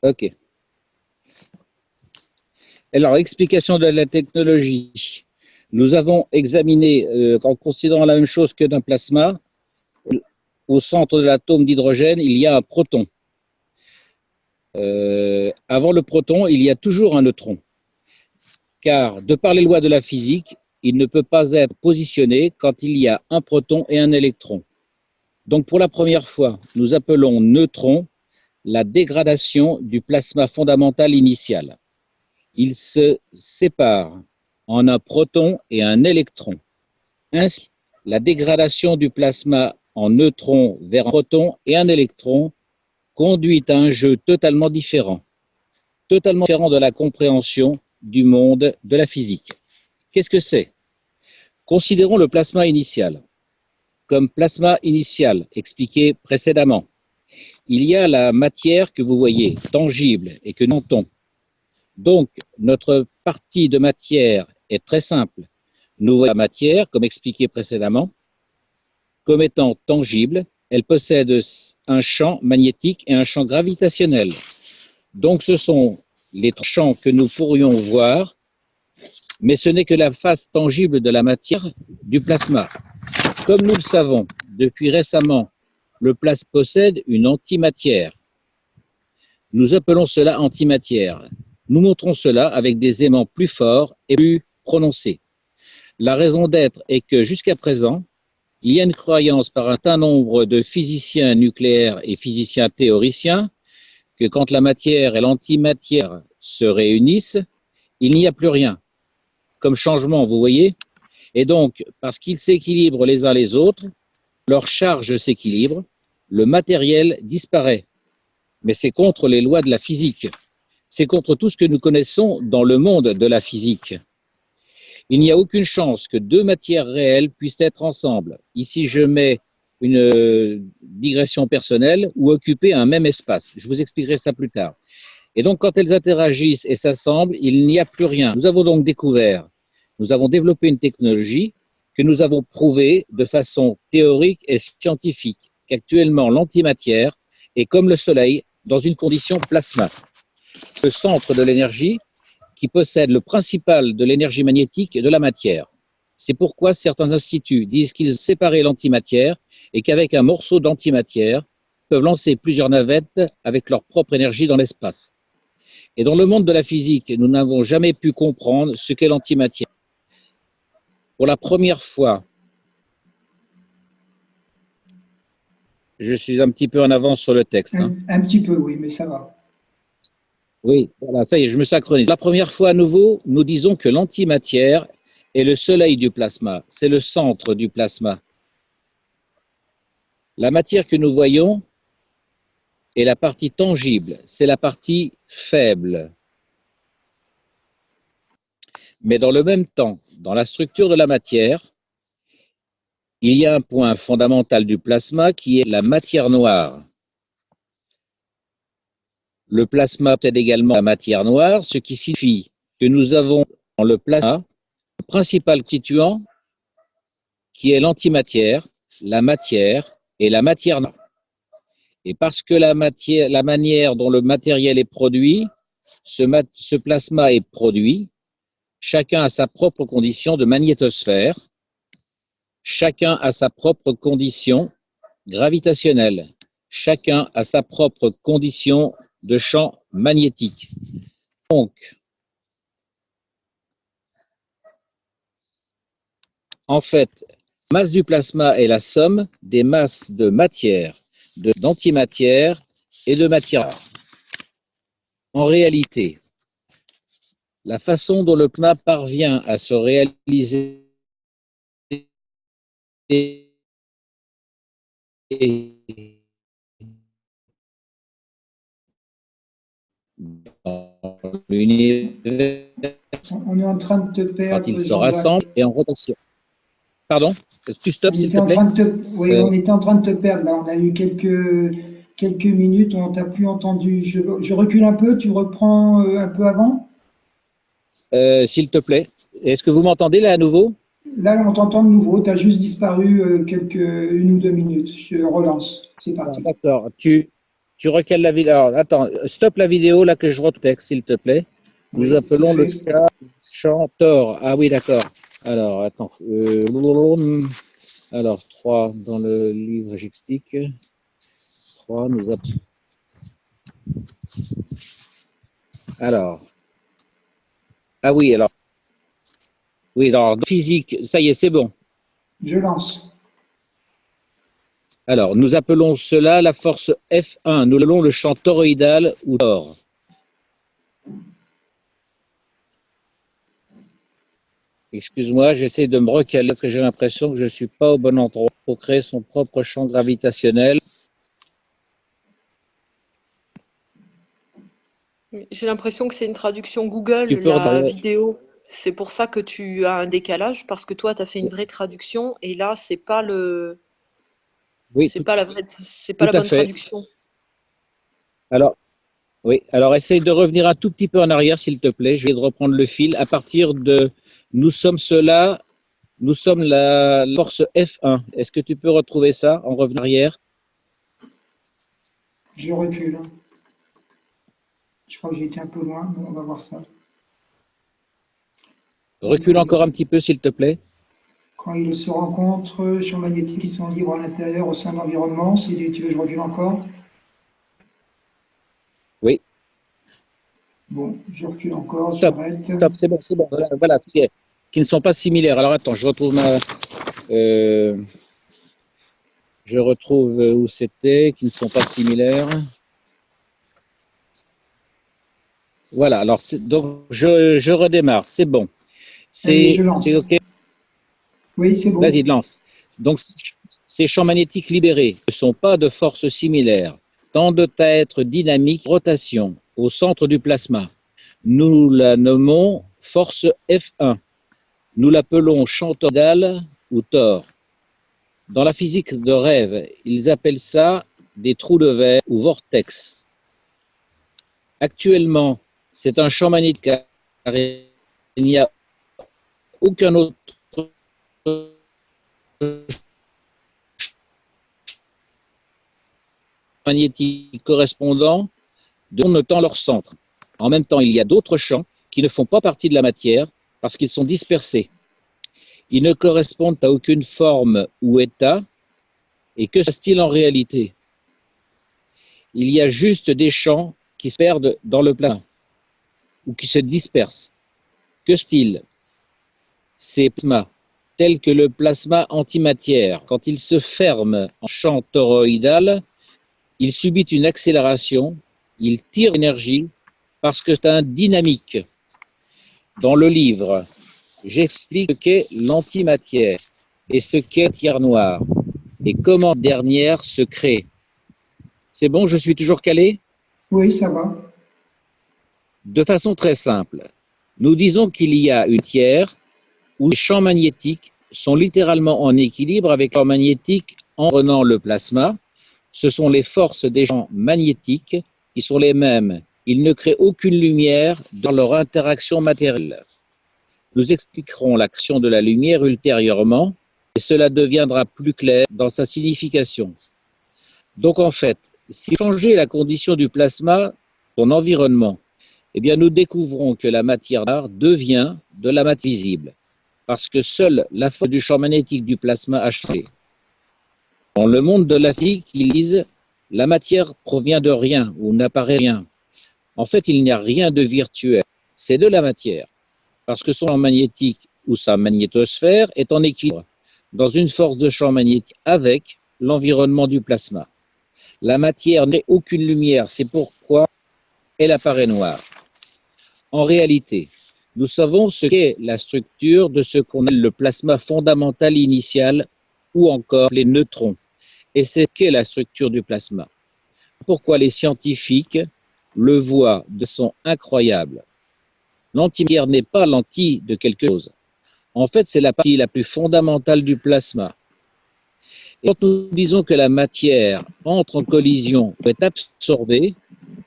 Ok. Alors, explication de la technologie. Nous avons examiné, en considérant la même chose que d'un plasma, au centre de l'atome d'hydrogène, il y a un proton. Avant le proton, il y a toujours un neutron. Car, de par les lois de la physique, il ne peut pas être positionné quand il y a un proton et un électron. Donc, pour la première fois, nous appelons neutron la dégradation du plasma fondamental initial. Il se sépare en un proton et un électron. Ainsi, la dégradation du plasma en neutron vers un proton et un électron conduit à un jeu totalement différent de la compréhension du monde de la physique. Qu'est-ce que c'est? Considérons le plasma initial. Comme plasma initial expliqué précédemment, il y a la matière que vous voyez, tangible et que nous notons. Donc, notre partie de matière est très simple. Nous voyons la matière, comme expliqué précédemment, comme étant tangible. Elle possède un champ magnétique et un champ gravitationnel. Donc, ce sont les champs que nous pourrions voir, mais ce n'est que la face tangible de la matière du plasma. Comme nous le savons, depuis récemment, le plasma possède une antimatière. Nous appelons cela antimatière. Nous montrons cela avec des aimants plus forts et plus prononcés. La raison d'être est que jusqu'à présent, il y a une croyance par un certain nombre de physiciens nucléaires et physiciens théoriciens que quand la matière et l'antimatière se réunissent, il n'y a plus rien comme changement, vous voyez. Et donc, parce qu'ils s'équilibrent les uns les autres, leur charge s'équilibre, le matériel disparaît. Mais c'est contre les lois de la physique. C'est contre tout ce que nous connaissons dans le monde de la physique. Il n'y a aucune chance que deux matières réelles puissent être ensemble. Ici, je mets une digression personnelle ou occuper un même espace. Je vous expliquerai ça plus tard. Et donc, quand elles interagissent et s'assemblent, il n'y a plus rien. Nous avons donc découvert, nous avons développé une technologie que nous avons prouvée de façon théorique et scientifique, qu'actuellement l'antimatière est comme le Soleil dans une condition plasma. Le centre de l'énergie qui possède le principal de l'énergie magnétique et de la matière. C'est pourquoi certains instituts disent qu'ils séparaient l'antimatière et qu'avec un morceau d'antimatière, peuvent lancer plusieurs navettes avec leur propre énergie dans l'espace. Et dans le monde de la physique, nous n'avons jamais pu comprendre ce qu'est l'antimatière. Pour la première fois, je suis un petit peu en avance sur le texte. Un petit peu, oui, mais ça va. Oui, voilà, ça y est, je me synchronise. La première fois à nouveau, nous disons que l'antimatière est le soleil du plasma, c'est le centre du plasma. La matière que nous voyons est la partie tangible, c'est la partie faible. Mais dans le même temps, dans la structure de la matière, il y a un point fondamental du plasma qui est la matière noire. Le plasma possède également la matière noire, ce qui signifie que nous avons dans le plasma le principal constituant qui est l'antimatière, la matière et la matière noire. Et parce que la manière dont le matériel est produit, ce plasma est produit, chacun a sa propre condition de magnétosphère, chacun a sa propre condition gravitationnelle, chacun a sa propre condition de champ magnétique. Donc, en fait, la masse du plasma est la somme des masses de matière, d'antimatière et de matière. En réalité, la façon dont le plasma parvient à se réaliser dans l'univers On est en train de te quand perdre, il se Jean-Jacques. rassemble et en rotation. Pardon? Tu stops, s'il te plaît? Oui, on était en train de te perdre là. On a eu quelques minutes, on t'a plus entendu. Je recule un peu, tu reprends un peu avant? S'il te plaît. Est-ce que vous m'entendez là à nouveau? Là, on t'entend de nouveau. Tu as juste disparu une ou deux minutes. Je relance. C'est Ah, parti. d'accord. Tu recales la vidéo. Alors, attends, stop la vidéo là que je retexte, s'il te plaît. Nous Oui, appelons le c'est fait. chat chanteur. Ah oui, d'accord. Alors, attends. Alors, 3 dans le livre, j'explique. 3, nous appelons. Alors. Ah oui, alors. Oui, alors, dans physique, ça y est, c'est bon. Je lance. Alors, nous appelons cela la force F1. Nous appelons le champ toroïdal ou tor. Excuse-moi, j'essaie de me recaler parce que j'ai l'impression que je ne suis pas au bon endroit pour créer son propre champ gravitationnel. J'ai l'impression que c'est une traduction Google, Tu peux la vidéo. C'est pour ça que tu as un décalage, parce que toi, tu as fait une vraie traduction, et là, c'est pas le. Oui, c'est pas la bonne traduction. Alors, oui, alors essaye de revenir un tout petit peu en arrière, s'il te plaît. Je vais reprendre le fil. À partir de nous sommes cela, nous sommes la force F1. Est-ce que tu peux retrouver ça en revenant arrière? Je recule. Je crois que j'ai été un peu loin, mais on va voir ça. Recule encore un petit peu, s'il te plaît. Quand ils se rencontrent, champs magnétiques qui sont libres à l'intérieur au sein de l'environnement, si tu veux que je recule encore? Oui. Bon, je recule encore, Stop, j'arrête. stop, c'est bon, c'est bon. Voilà, qui ne sont pas similaires. Alors attends, je retrouve je retrouve où c'était, qui ne sont pas similaires. Voilà, alors donc je redémarre, c'est bon. Allez, je lance. C'est OK? Oui, c'est bon. Vas-y, lance. Donc, ces champs magnétiques libérés ne sont pas de forces similaires, tendent à être dynamiques, rotation au centre du plasma. Nous la nommons force F1. Nous l'appelons champ toroïdal ou tor. Dans la physique de rêve, ils appellent ça des trous de verre ou vortex. Actuellement, c'est un champ magnétique car il n'y a aucun autre magnétique correspondant tournent dans leur centre. En même temps, il y a d'autres champs qui ne font pas partie de la matière parce qu'ils sont dispersés. Ils ne correspondent à aucune forme ou état. Et que se passe-t-il en réalité? Il y a juste des champs qui se perdent dans le plasma ou qui se dispersent. Que se-t-il? Ces plasmas, tels que le plasma antimatière, quand il se ferme en champ toroïdal, il subit une accélération, il tire l'énergie parce que c'est un dynamique. Dans le livre, j'explique ce qu'est l'antimatière et ce qu'est la matière noire et comment cette dernière se crée. C'est bon, je suis toujours calé? Oui, ça va. De façon très simple, nous disons qu'il y a une matière où les champs magnétiques sont littéralement en équilibre avec les champs magnétiques environnant le plasma. Ce sont les forces des champs magnétiques qui sont les mêmes. Ils ne créent aucune lumière dans leur interaction matérielle. Nous expliquerons l'action de la lumière ultérieurement et cela deviendra plus clair dans sa signification. Donc en fait, si vous changez la condition du plasma, son environnement, eh bien nous découvrons que la matière noire devient de la matière visible parce que seule la force du champ magnétique du plasma a changé. Dans le monde de la physique, ils disent la matière provient de rien ou n'apparaît rien. En fait, il n'y a rien de virtuel, c'est de la matière, parce que son champ magnétique ou sa magnétosphère est en équilibre dans une force de champ magnétique avec l'environnement du plasma. La matière n'est aucune lumière, c'est pourquoi elle apparaît noire. En réalité, nous savons ce qu'est la structure de ce qu'on appelle le plasma fondamental initial ou encore les neutrons. Et c'est qu'est la structure du plasma. Pourquoi les scientifiques le voient de façon incroyable. L'antimatière n'est pas l'anti de quelque chose. En fait, c'est la partie la plus fondamentale du plasma. Et quand nous disons que la matière entre en collision, ou est absorbée,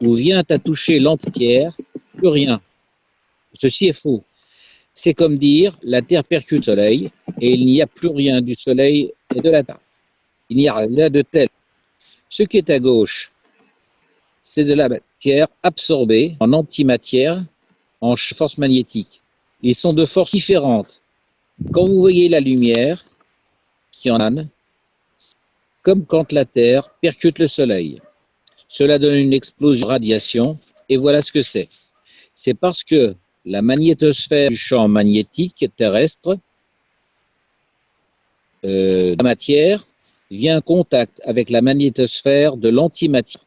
ou vient à toucher l'antimatière, plus rien. Ceci est faux. C'est comme dire la Terre percute le Soleil et il n'y a plus rien du Soleil et de la Terre. Il n'y a rien de tel. Ce qui est à gauche c'est de la matière absorbée en antimatière, en force magnétique. Ils sont de forces différentes. Quand vous voyez la lumière qui en émane, comme quand la Terre percute le Soleil. Cela donne une explosion de radiation, et voilà ce que c'est. C'est parce que la magnétosphère du champ magnétique terrestre, la matière, vient en contact avec la magnétosphère de l'antimatière.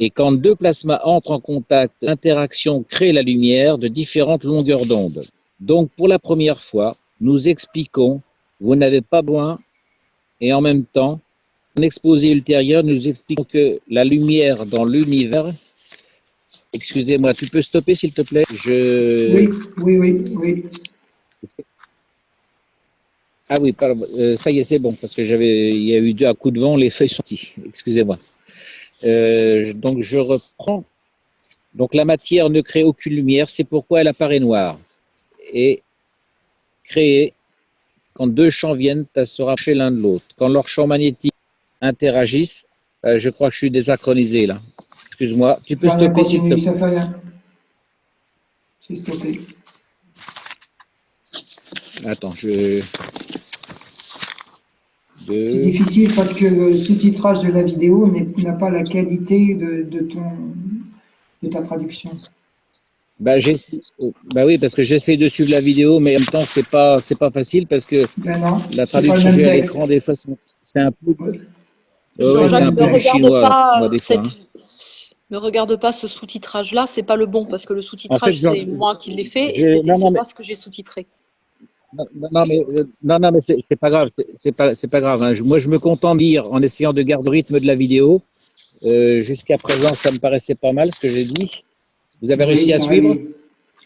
Et quand deux plasmas entrent en contact, l'interaction crée la lumière de différentes longueurs d'onde. Donc, pour la première fois, nous expliquons, vous n'avez pas besoin, et en même temps, en exposé ultérieur, nous expliquons que la lumière dans l'univers. Excusez-moi, tu peux stopper s'il te plaît? Oui. Ah oui, pardon, ça y est, c'est bon, parce que il y a eu un coup de vent, les feuilles sont sorties. Excusez-moi. Donc je reprends. Donc la matière ne crée aucune lumière, c'est pourquoi elle apparaît noire. Et créée quand deux champs viennent à se rapprocher l'un de l'autre. Quand leurs champs magnétiques interagissent, je crois que je suis désynchronisé là. Excuse-moi, tu peux stopper s'il te plaît. Ça fait rien. C'est stoppé. Attends, C'est difficile parce que le sous-titrage de la vidéo n'a pas la qualité de ta traduction. Bah oui, parce que j'essaie de suivre la vidéo, mais en même temps, c'est pas facile parce que la traduction que j'ai à l'écran, des fois, c'est un peu. Jean-Jacques, c'est un peu chinois, moi, des fois. Ne regarde pas ce sous-titrage-là, c'est pas le bon, parce que le sous-titrage, c'est moi qui l'ai fait, et c'est pas ce que j'ai sous-titré. Non, mais c'est pas grave, c'est pas grave. Hein. Moi, je me contente de lire en essayant de garder le rythme de la vidéo. Jusqu'à présent, ça me paraissait pas mal ce que j'ai dit. Vous avez réussi à suivre?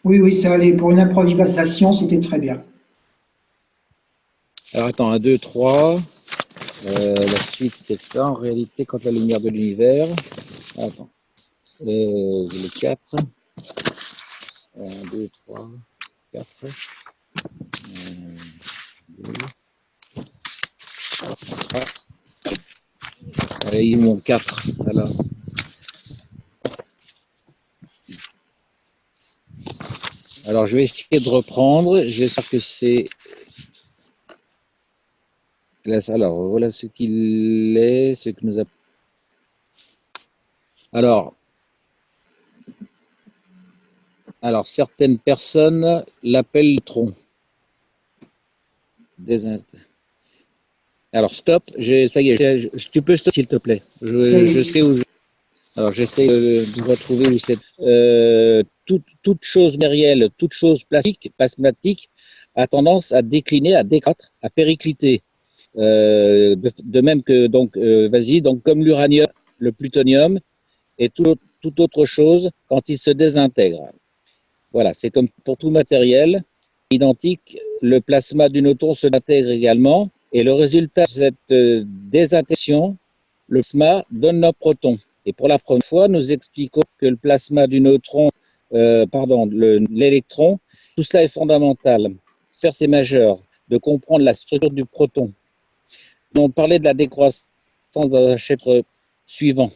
Oui, ça allait. Pour une improvisation, c'était très bien. Alors, attends, 1, 2, 3. La suite, c'est ça, en réalité, quand la lumière de l'univers. Attends. Le 4. 1, 2, 3, 4. 2. Ils m'ont 4. Voilà. Alors, je vais essayer de reprendre. J'espère que c'est. Alors, voilà ce qu'il est, ce que nous a. Alors, certaines personnes l'appellent le tronc. Alors, stop. Ça y est, tu peux stopper, s'il te plaît. Je sais où je. Alors, j'essaie de retrouver où c'est. Toute chose matérielle, toute chose plasmatique a tendance à décliner, à décroître, à péricliter. De même que, donc, vas-y, donc comme l'uranium, le plutonium et toute autre chose quand il se désintègre. Voilà, c'est comme pour tout matériel identique, le plasma du neutron se désintègre également, et le résultat de cette désintégration, le plasma donne nos protons. Et pour la première fois, nous expliquons que le plasma du neutron, l'électron, tout cela est fondamental. Certes, c'est majeur de comprendre la structure du proton. On parlait de la décroissance dans un chapitre suivant.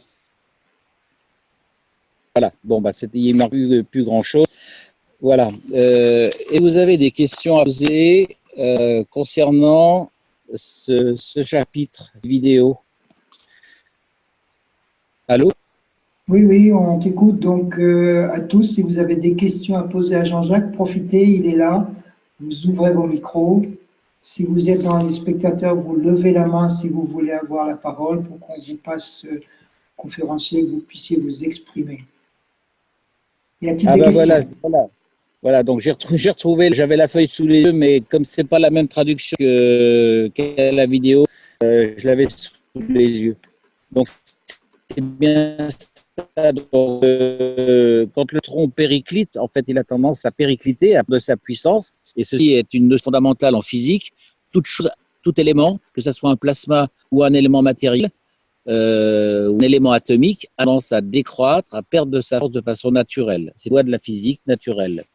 Voilà, bon, il ne manque plus grand-chose. Voilà. Et vous avez des questions à poser concernant ce chapitre vidéo? Allô? Oui, on t'écoute. Donc, à tous, si vous avez des questions à poser à Jean-Jacques, profitez, il est là. Vous ouvrez vos micros. Si vous êtes dans les spectateurs, vous levez la main si vous voulez avoir la parole pour qu'on vous passe conférencier, que vous puissiez vous exprimer. Y a-t-il des questions? Voilà, donc j'ai retrouvé, j'avais la feuille sous les yeux, mais comme c'est pas la même traduction que la vidéo, je l'avais sous les yeux. Donc c'est bien ça. Donc, quand le tronc périclite, en fait, il a tendance à péricliter à de sa puissance, et ceci est une notion fondamentale en physique. Tout élément, que ce soit un plasma ou un élément matériel, ou un élément atomique, a tendance à décroître, à perdre de sa force de façon naturelle. C'est la loi de la physique naturelle.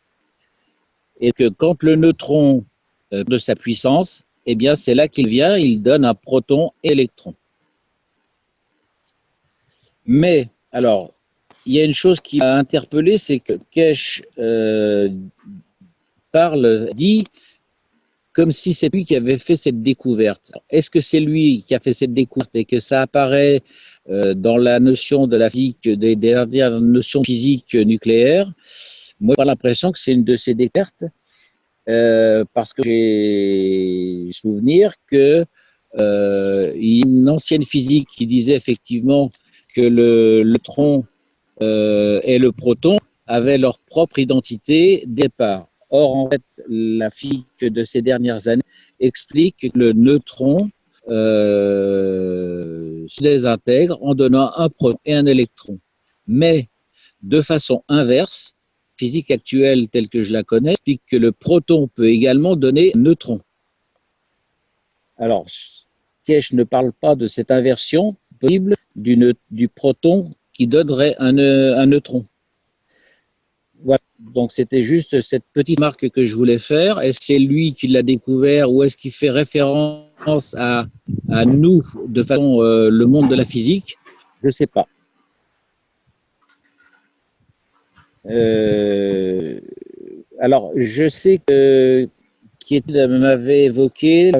Et que quand le neutron de sa puissance, eh bien c'est là qu'il vient, il donne un proton et électron. Mais, alors, il y a une chose qui m'a interpellé, c'est que Kesh dit comme si c'est lui qui avait fait cette découverte. Est-ce que c'est lui qui a fait cette découverte et que ça apparaît dans la notion de la physique, des dernières notions physiques nucléaires? Moi, j'ai l'impression que c'est une de ces découvertes parce que j'ai souvenir que une ancienne physique qui disait effectivement que le neutron et le proton avaient leur propre identité départ. Or, en fait, la physique de ces dernières années explique que le neutron se désintègre en donnant un proton et un électron. Mais de façon inverse, la physique actuelle telle que je la connais explique que le proton peut également donner un neutron. Alors, Kesh ne parle pas de cette inversion possible du proton qui donnerait un neutron. Voilà. Donc, c'était juste cette petite marque que je voulais faire. Est-ce que c'est lui qui l'a découvert ou est-ce qu'il fait référence à nous de façon le monde de la physique? Je ne sais pas. Alors, je sais que qui m'avait évoqué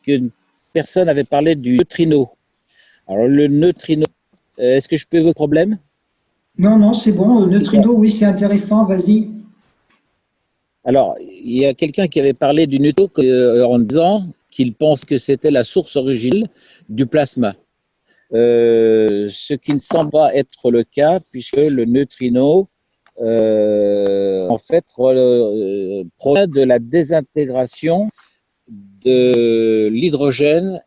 qu'une personne avait parlé du neutrino. Alors, le neutrino, est-ce que je peux évoquer le problème? Non, non, c'est bon. Neutrino, oui, c'est intéressant. Vas-y. Alors, il y a quelqu'un qui avait parlé du neutrino en disant qu'il pense que c'était la source originelle du plasma. Ce qui ne semble pas être le cas, puisque le neutrino, en fait, provient de la désintégration de l'hydrogène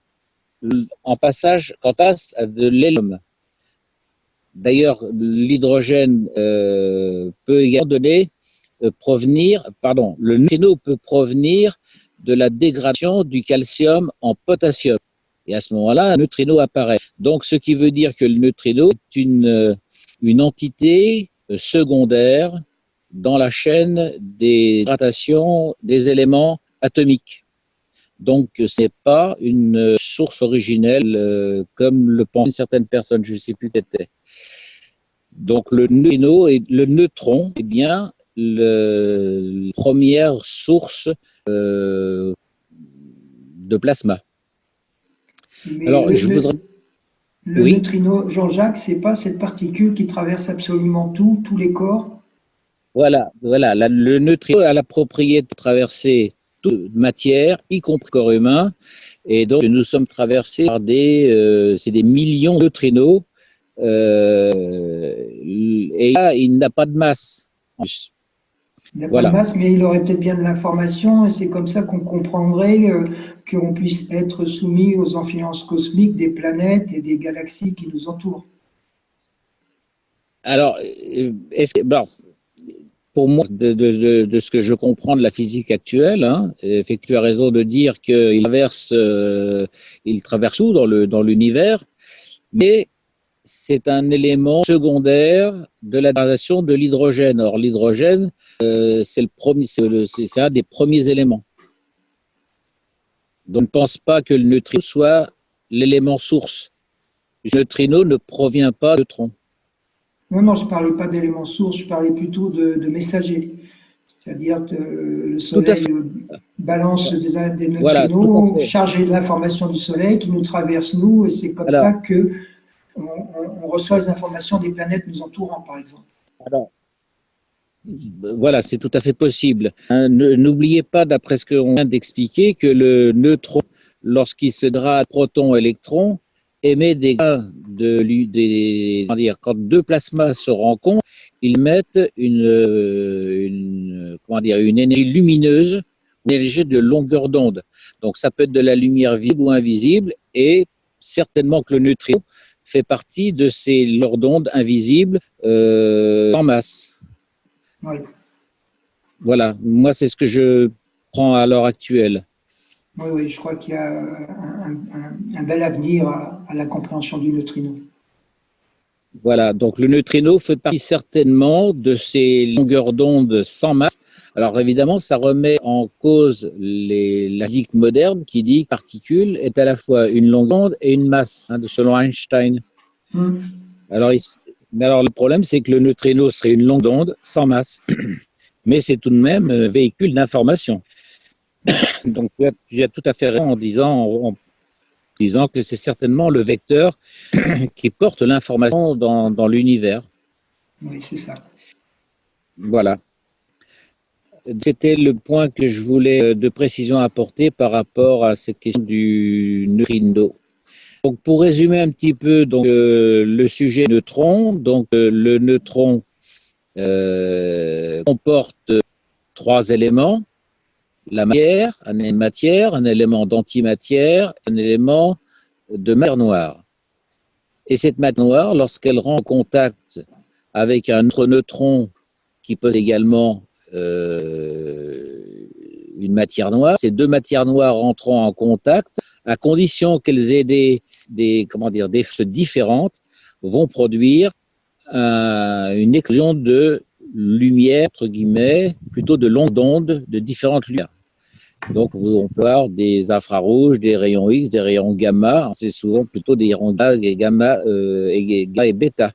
en passage quant à de l'hélium. D'ailleurs, l'hydrogène peut également le neutrino peut provenir de la dégradation du calcium en potassium. Et à ce moment-là, un neutrino apparaît. Donc, ce qui veut dire que le neutrino est une entité secondaire dans la chaîne des gradations des éléments atomiques. Donc, ce n'est pas une source originelle comme le pensent certaines personnes, je ne sais plus qui c'était. Donc, le neutrino et le neutron est bien la première source de plasma. Mais alors, je voudrais. Le neutrino, Jean-Jacques, c'est pas cette particule qui traverse absolument tous les corps? Voilà. Le neutrino a la propriété de traverser toute matière, y compris le corps humain, et donc nous sommes traversés par c'est des millions de neutrinos, et là, il n'a pas de masse. Il n'a pas de masse, mais il aurait peut-être bien de l'information, et c'est comme ça qu'on comprendrait qu'on puisse être soumis aux influences cosmiques des planètes et des galaxies qui nous entourent. Alors, pour moi, de ce que je comprends de la physique actuelle, tu as raison de dire qu'il traverse tout dans l'univers, mais c'est un élément secondaire de la dégradation de l'hydrogène. Or, l'hydrogène, c'est un des premiers éléments. Donc, je ne pense pas que le neutrino soit l'élément source. Le neutrino ne provient pas de neutron. Non, je ne parlais pas d'éléments sources, je parlais plutôt de messagers. C'est-à-dire que le Soleil balance des neutrinos chargés de l'information du Soleil qui nous traversent, nous, et c'est comme ça qu'on reçoit les informations des planètes nous entourant, par exemple. Alors, voilà, c'est tout à fait possible. N'oubliez pas, d'après ce qu'on vient d'expliquer, que le neutron, lorsqu'il se dégrade proton-électron, émet des quand deux plasmas se rencontrent, ils mettent une énergie lumineuse, une énergie de longueur d'onde. Donc ça peut être de la lumière visible ou invisible, et certainement que le neutrino fait partie de ces longueurs d'onde invisibles en masse. Oui. Voilà, moi c'est ce que je prends à l'heure actuelle. Oui, je crois qu'il y a un bel avenir à la compréhension du neutrino. Voilà, donc le neutrino fait partie certainement de ces longueurs d'onde sans masse. Alors évidemment, ça remet en cause la physique moderne qui dit que la particule est à la fois une longueur d'onde et une masse, selon Einstein. Alors, mais alors, le problème, c'est que le neutrino serait une longue onde sans masse, mais c'est tout de même un véhicule d'information. Donc, tu as tout à fait raison en disant que c'est certainement le vecteur qui porte l'information dans l'univers. Oui, c'est ça. Voilà. C'était le point que je voulais de précision apporter par rapport à cette question du neutrino. Donc, pour résumer un petit peu donc, le sujet neutron, donc le neutron comporte trois éléments: la matière, un élément de matière, un élément d'antimatière, un élément de matière noire. Et cette matière noire, lorsqu'elle rend en contact avec un autre neutron qui possède également une matière noire, ces deux matières noires entrant en contact, à condition qu'elles aient des faisces différentes, vont produire une explosion de lumière, entre guillemets, plutôt de longues ondes de différentes lumières. Donc, on peut avoir des infrarouges, des rayons X, des rayons gamma. C'est souvent plutôt des rayons gamma et bêta.